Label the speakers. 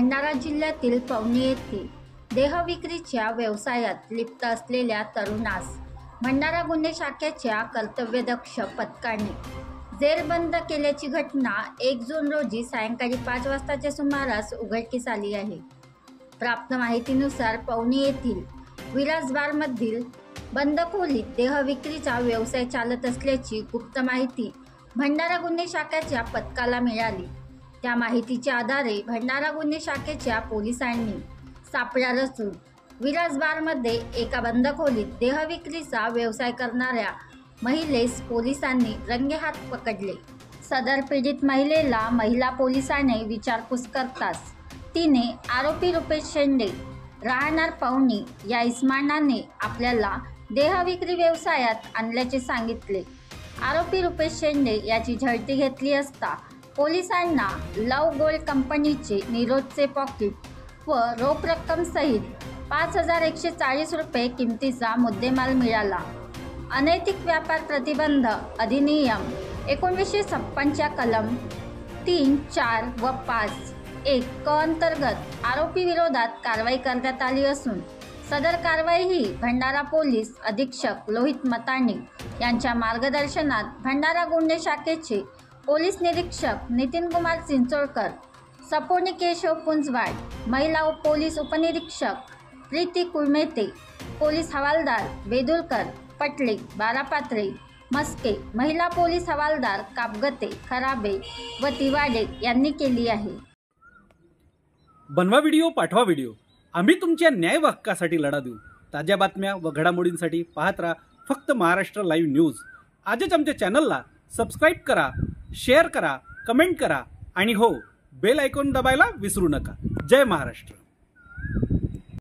Speaker 1: भंडारा जिल्ह्यातील पवनी येथे देहविक्रीच्या व्यवसायात लिप्त असलेल्या तरुणास भंडारा गुन्हे शाखेच्या कर्तव्यदक्ष पथकाने जेरबंद केल्याची घटना 1 जून रोजी सायंकाळी 5 वाजताच्या सुमारास उघडकीस आली आहे। प्राप्त माहितीनुसार पवनी येथील विराज बारमधील बंद खोलीत देहविक्रीचा व्यवसाय चालत असल्याची गुप्त माहिती भंडारा गुन्हे शाखेच्या पथकाला मिळाली। त्या माहितीच्या आधारे भंडारा गुन्हे शाखेच्या पोलिसांनी सापळा रचून विराज बारमध्ये एका बंद खोलीत देहविक्रीचा व्यवसाय करणाऱ्या महिलेस पोलिसांनी रंगेहात पकडले। सदर पीडित महिलेला महिला पोलिसांनी विचारपूस करताच तिने आरोपी रुपेश शेंडे राहणार पवनी या इस्मानाने आपल्याला देहविक्री व्यवसायात आणल्याचे सांगितले। आरोपी रुपेश शेंडे याची झडती घेतली असता पोलिसांना लव गोल्ड कंपनीचे निरोधचे पॉकेट व रोख रक्कम सहित 5140 रुपये किमतीचा मुद्देमाल मिळाला। अनैतिक व्यापार प्रतिबंध अधिनियम 1956च्या कलम 3, 4 व 5(1) क अंतर्गत आरोपी विरोधात कारवाई करण्यात आली असून सदर कारवाई ही भंडारा पोलीस अधीक्षक लोहित मताणे यांच्या मार्गदर्शनात भंडारा गुन्हे शाखेचे पोलीस निरीक्षक नितीन कुमार चिंचोळकर, सपोनी केशव पुंजवाड, महिला पोलीस उपनिरीक्षक प्रीती कुळमेते, पोलीस हवालदार वेदुलकर, पटले, बारापात्रे, मस्के, महिला पोलीस हवालदार कापगते, खराबे व तिवाडे यांनी केली आहे।
Speaker 2: बनवा व्हिडिओ, पाठवा व्हिडिओ, आम्ही तुमच्या न्याय हक्कासाठी लढा देऊ। ताज्या बातम्या व घडामोडींसाठी पाहत राहा फक्त महाराष्ट्र लाईव्ह न्यूज। आजच आमच्या चॅनलला सबस्क्राईब करा, शेअर करा, कमेंट करा आणि हो, बेल आयकॉन दबायला विसरू नका। जय महाराष्ट्र।